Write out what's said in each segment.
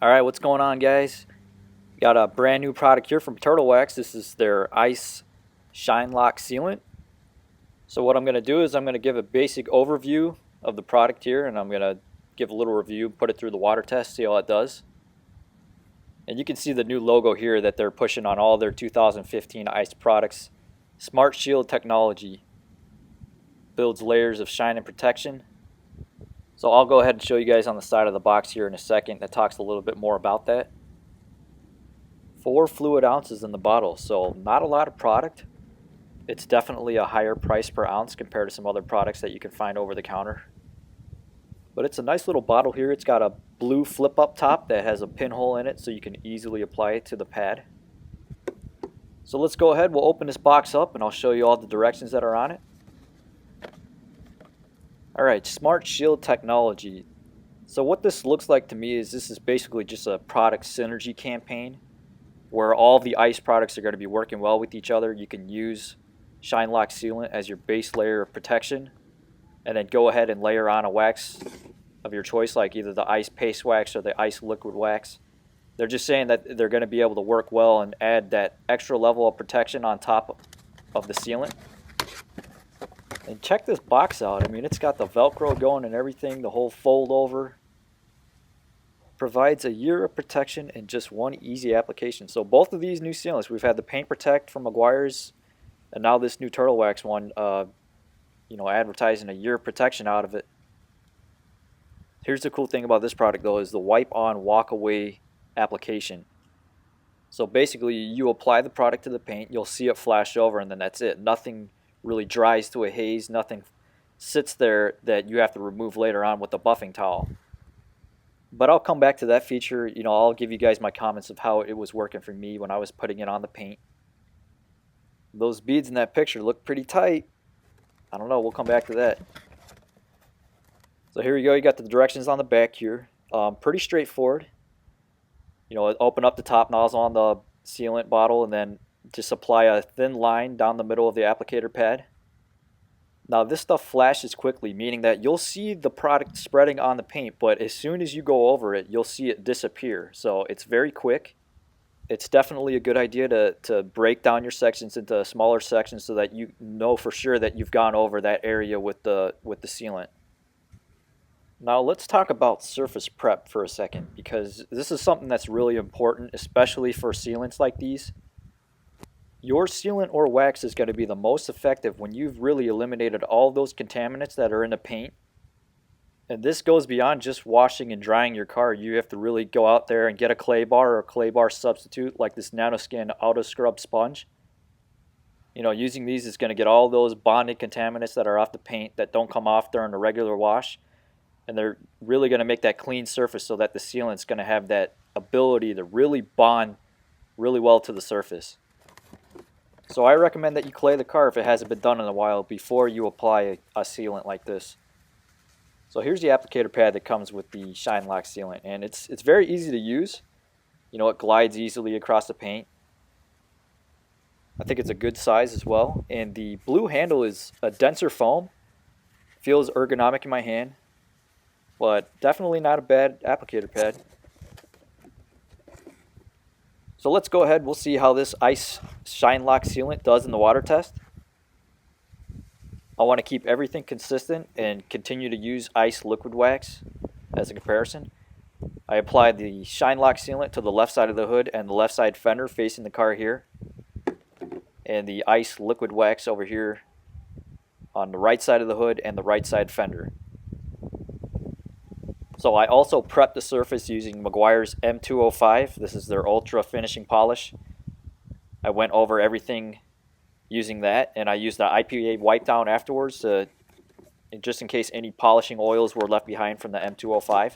Alright, what's going on, guys? Got a brand new product here from Turtle Wax. This is their Ice Shine Lock Sealant. So what I'm going to do is I'm going to give a basic overview of the product here, and I'm going to give a little review, put it through the water test, see how it does. And you can see the new logo here that they're pushing on all their 2015 Ice products. Smart Shield technology builds layers of shine and protection. So I'll go ahead and show you guys on the side of the box here in a second that talks a little bit more about that. 4 fluid ounces in the bottle, so not a lot of product. It's definitely a higher price per ounce compared to some other products that you can find over the counter. But it's a nice little bottle here. It's got a blue flip up top that has a pinhole in it so you can easily apply it to the pad. So let's go ahead, we'll open this box up and I'll show you all the directions that are on it. Alright, Smart Shield technology. So what this looks like to me is this is basically just a product synergy campaign where all the ice products are going to be working well with each other. You can use Shine Lock Sealant as your base layer of protection and then go ahead and layer on a wax of your choice, like either the ice paste wax or the ice liquid wax. They're just saying that they're going to be able to work well and add that extra level of protection on top of the sealant. And check this box out. I mean, it's got the Velcro going and everything, the whole fold over. Provides a year of protection in just one easy application. So both of these new sealants, we've had the Paint Protect from Meguiar's, and now this new Turtle Wax one, advertising a year of protection out of it. Here's the cool thing about this product though, is the wipe on, walk away application. So basically you apply the product to the paint, you'll see it flash over, and then that's it. Nothing really dries to a haze, nothing sits there that you have to remove later on with the buffing towel. But I'll come back to that feature. I'll give you guys my comments of how it was working for me when I was putting it on the paint. Those beads in that picture look pretty tight. I don't know, we'll come back to that. So here you go, you got the directions on the back here. Pretty straightforward. Open up the top nozzle on the sealant bottle and then just apply a thin line down the middle of the applicator pad. Now this stuff flashes quickly, meaning that you'll see the product spreading on the paint, but as soon as you go over it, you'll see it disappear. So it's very quick. It's definitely a good idea to break down your sections into smaller sections so that you know for sure that you've gone over that area with the sealant. Now let's talk about surface prep for a second, because this is something that's really important, especially for sealants like these. Your sealant or wax is going to be the most effective when you've really eliminated all those contaminants that are in the paint. And this goes beyond just washing and drying your car. You have to really go out there and get a clay bar or a clay bar substitute like this NanoSkin Auto Scrub Sponge. Using these is going to get all those bonded contaminants that are off the paint that don't come off during a regular wash. And they're really going to make that clean surface so that the sealant's going to have that ability to really bond really well to the surface. So I recommend that you clay the car if it hasn't been done in a while before you apply a sealant like this. So here's the applicator pad that comes with the Shine Lock sealant, and it's very easy to use. It glides easily across the paint. I think it's a good size as well, and the blue handle is a denser foam. Feels ergonomic in my hand, but definitely not a bad applicator pad. So let's go ahead, we'll see how this Ice Shine Lock sealant does in the water test. I want to keep everything consistent and continue to use ice liquid wax as a comparison. I applied the Shine Lock sealant to the left side of the hood and the left side fender facing the car here, and the ice liquid wax over here on the right side of the hood and the right side fender. So I also prepped the surface using Meguiar's M205. This is their ultra finishing polish. I went over everything using that, and I used the IPA wipe down afterwards just in case any polishing oils were left behind from the M205.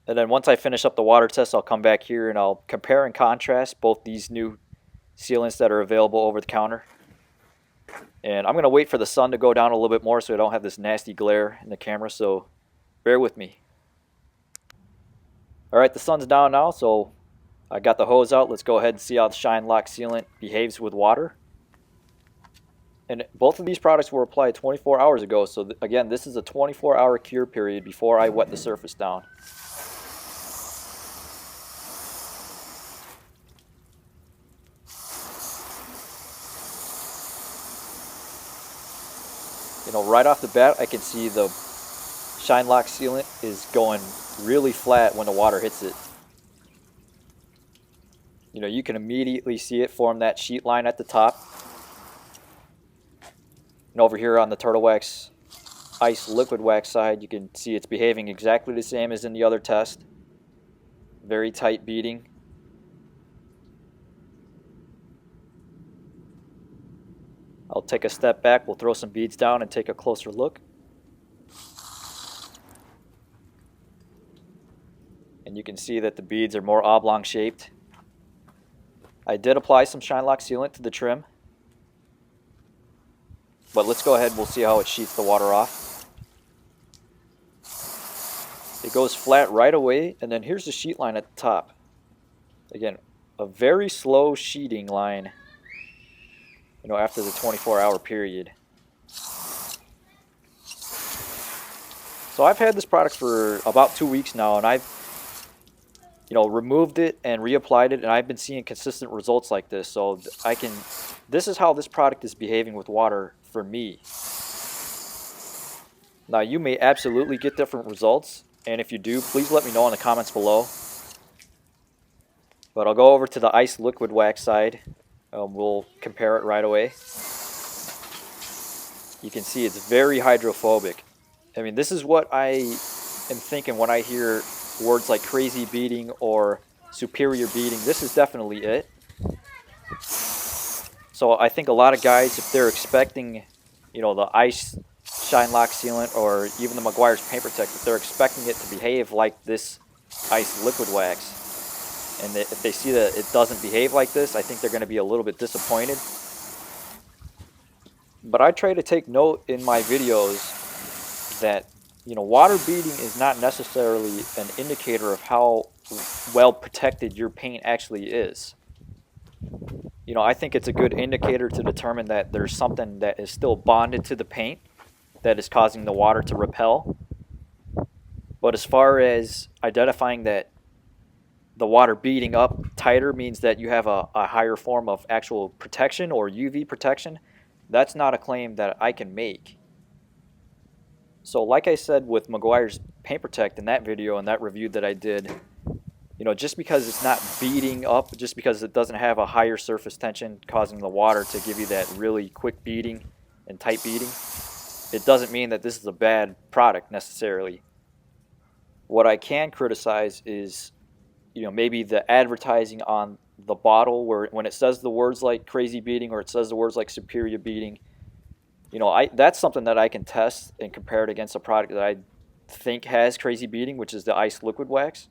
And then once I finish up the water test, I'll come back here and I'll compare and contrast both these new sealants that are available over the counter. And I'm going to wait for the sun to go down a little bit more so I don't have this nasty glare in the camera, so bear with me. Alright, the sun's down now, so I got the hose out. Let's go ahead and see how the Shine Lock sealant behaves with water. And both of these products were applied 24 hours ago, so again, this is a 24-hour cure period before I wet the surface down. right off the bat, I can see the Shine Lock sealant is going really flat when the water hits it. You can immediately see it form that sheet line at the top. And over here on the Turtle Wax ice liquid wax side, you can see it's behaving exactly the same as in the other test. Very tight beading. I'll take a step back, we'll throw some beads down and take a closer look. And you can see that the beads are more oblong shaped. I did apply some Shine Lock sealant to the trim. But let's go ahead and we'll see how it sheets the water off. It goes flat right away, and then here's the sheet line at the top. Again, a very slow sheeting line, after the 24-hour period. So I've had this product for about 2 weeks now, and I've removed it and reapplied it, and I've been seeing consistent results like this. So this is how this product is behaving with water for me. Now, you may absolutely get different results, and if you do, please let me know in the comments below. But I'll go over to the ice liquid wax side. We'll compare it right away. You can see it's very hydrophobic. I mean, this is what I am thinking when I hear words like crazy beading or superior beading. This is definitely it. So I think a lot of guys, if they're expecting, the ice Shine Lock sealant or even the Meguiar's Paint Protect, if they're expecting it to behave like this ice liquid wax, and if they see that it doesn't behave like this, I think they're going to be a little bit disappointed. But I try to take note in my videos that water beading is not necessarily an indicator of how well protected your paint actually is. I think it's a good indicator to determine that there's something that is still bonded to the paint that is causing the water to repel. But as far as identifying that the water beading up tighter means that you have a higher form of actual protection or UV protection, that's not a claim that I can make. So like I said with Meguiar's Paint Protect in that video and that review that I did, just because it's not beading up, just because it doesn't have a higher surface tension causing the water to give you that really quick beading and tight beading, it doesn't mean that this is a bad product necessarily. What I can criticize is, maybe the advertising on the bottle where when it says the words like crazy beading or it says the words like superior beading, that's something that I can test and compare it against a product that I think has crazy beading, which is the ice liquid wax.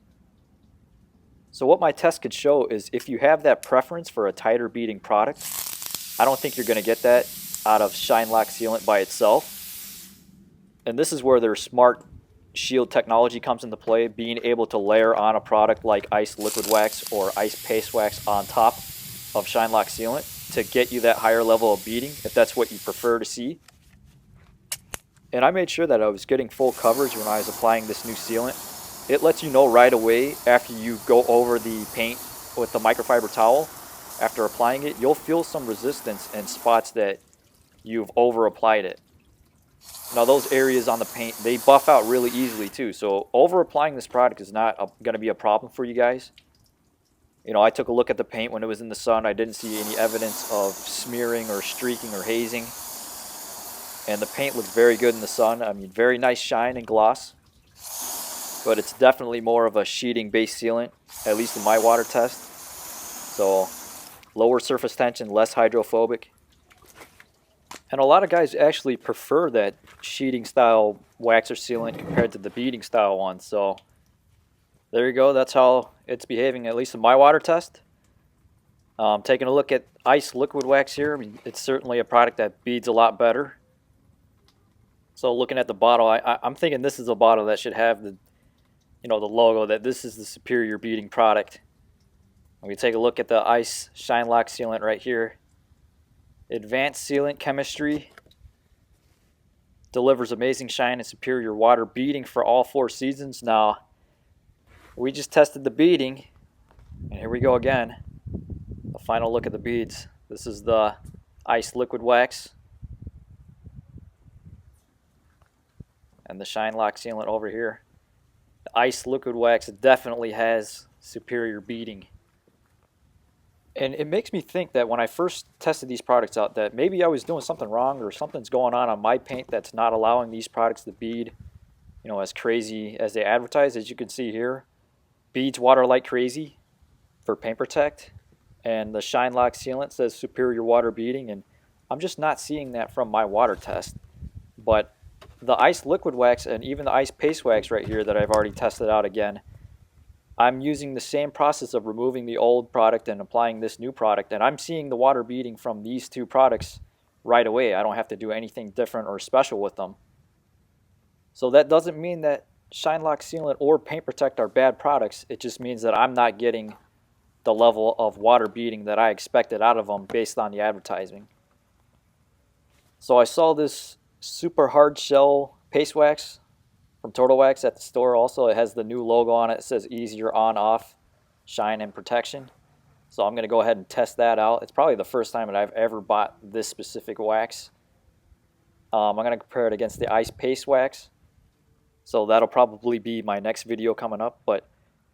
So what my test could show is if you have that preference for a tighter beading product, I don't think you're going to get that out of Shine Lock sealant by itself. And this is where their smart shield technology comes into play, being able to layer on a product like ice liquid wax or ice paste wax on top of Shine Lock sealant to get you that higher level of beading if that's what you prefer to see. And I made sure that I was getting full coverage when I was applying this new sealant. It lets you know right away after you go over the paint with the microfiber towel. After applying it, you'll feel some resistance in spots that you've over applied it. Now those areas on the paint, they buff out really easily too. So over applying this product is not going to be a problem for you guys. I took a look at the paint when it was in the sun. I didn't see any evidence of smearing or streaking or hazing. And the paint looked very good in the sun. I mean, very nice shine and gloss. But it's definitely more of a sheeting based sealant, at least in my water test. So lower surface tension, less hydrophobic. And a lot of guys actually prefer that sheeting style wax or sealant compared to the beading style one. So there you go. That's how it's behaving, at least in my water test. Taking a look at ice liquid wax here, I mean, it's certainly a product that beads a lot better. So looking at the bottle, I'm thinking this is a bottle that should have the logo that this is the superior beading product. When we take a look at the ice Shine Lock sealant right here, advanced sealant chemistry, delivers amazing shine and superior water beading for all 4 seasons. Now, we just tested the beading, and here we go again. A final look at the beads. This is the ice liquid wax. and the Shine Lock sealant over here. The ice liquid wax definitely has superior beading. And it makes me think that when I first tested these products out, that maybe I was doing something wrong or something's going on my paint that's not allowing these products to bead, as crazy as they advertise. As you can see here, beads water like crazy for Paint Protect, and the Shine Lock sealant says superior water beading, and I'm just not seeing that from my water test. But the ice liquid wax and even the ice paste wax right here that I've already tested out again, I'm using the same process of removing the old product and applying this new product, and I'm seeing the water beading from these two products right away. I don't have to do anything different or special with them. So that doesn't mean that Shine Lock sealant or Paint Protect are bad products. It just means that I'm not getting the level of water beading that I expected out of them based on the advertising. So I saw this super hard shell paste wax from Total Wax at the store. Also, it has the new logo on it. It says easier on off shine and protection. So I'm going to go ahead and test that out. It's probably the first time that I've ever bought this specific wax. I'm going to compare it against the ice paste wax. So that'll probably be my next video coming up. But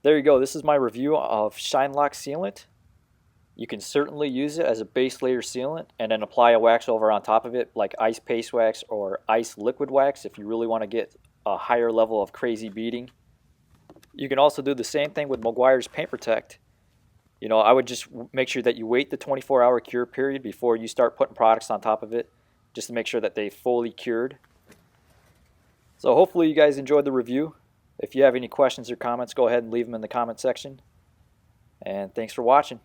there you go. This is my review of Shine Lock sealant. You can certainly use it as a base layer sealant and then apply a wax over on top of it like ice paste wax or ice liquid wax if you really want to get a higher level of crazy beading. You can also do the same thing with Meguiar's Paint Protect. I would just make sure that you wait the 24-hour cure period before you start putting products on top of it, just to make sure that they fully cured. So hopefully you guys enjoyed the review. If you have any questions or comments, go ahead and leave them in the comment section. And thanks for watching.